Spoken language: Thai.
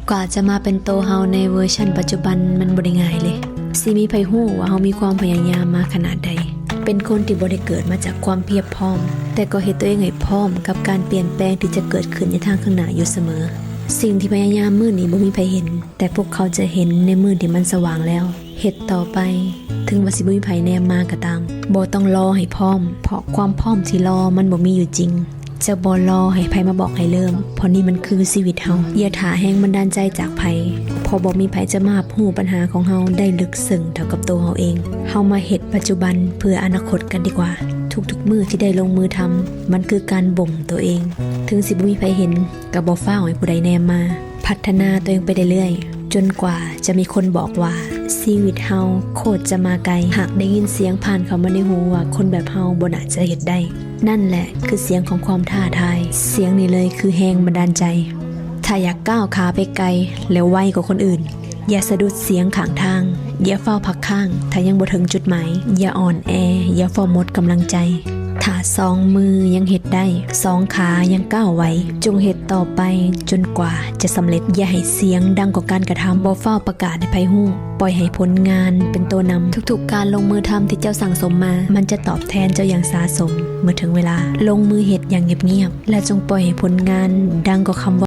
กว่าจะมาเป็นโตเฮาในเวอร์ชันปัจจุบันมันบ่ได้ง่ายเลยสิมีไผฮู้ว่าเฮามีความพยายามมาขนาดใดเป็นคนที่บ่ได้เกิดมาจากความเพียบพร้อมแต่ก็เฮ็ดตัวเองให้พร้อมกับการเปลี่ยนแปลงที่จะเกิดขึ้นในทางข้างหน้าอยู่เสมอสิ่งที่พยายามมื้อนี้บ่มีไผเห็นแต่พวกเขาจะเห็นในมื้อที่มันสว่างแล้วเฮ็ดต่อไปถึงว่าสิบ่มีไผแนมมาก็ตามบ่ต้องรอให้พร้อมเพราะความพร้อมที่รอมันบ่มีอยู่จริงจะบ่รอให้ไผมาบอกให้เริ่มเพราะนี่มันคือชีวิตเฮาอย่าท่าแรงบันดาลใจจากไผเพราะบ่มีไผจะมาฮู้ปัญหาของเฮาได้ลึกซึ้งเท่ากับตัวเฮาเองเฮามาเฮ็ดปัจจุบันเพื่ออนาคตกันดีกว่าทุกๆมื้อที่ได้ลงมือทำมันคือการบ่มตัวเองถึงสิบ่มีไผเห็นก็บ่ฟ้าวให้ผู้ใดแนมมาพัฒนาตัวเองไปเรื่อยๆจนกว่าจะมีคนบอกว่าชีวิตเฮาโคตรจะมาไกลหากได้ยินเสียงผ่านเข้ามาในหูว่าคนแบบเฮาบ่น่าจะเฮ็ดได้นั่นแหละคือเสียงของความท้าทายเสียงนี้เลยคือแรงบันดาลใจถ้าอยากก้าวขาไปไกลแล้วไวกว่าคนอื่นอย่าสะดุดเสียงข้างทางอย่าเฝ้าพักข้างถ้ายังบ่ถึงจุดหมายอย่าอ่อนแออย่าเฝ้าหมดกำลังใจถ้าสองมือยังเฮ็ดได้สองขายังก้าวไหวจงเฮ็ดต่อไปจนกว่าจะสำเร็จอย่าให้เสียงดังกว่าการกระทำบ่เฝ้าประกาศให้ไผฮู้ปล่อยให้ผลงานเป็นตัวนำทุกๆการลงมือทำที่เจ้าสั่งสมมามันจะตอบแทนเจ้าอย่างสาสมเมื่อถึงเวลาลงมือเฮ็ดอย่างเงียบๆและจงปล่อยให้ผลงานดังกว่าคำ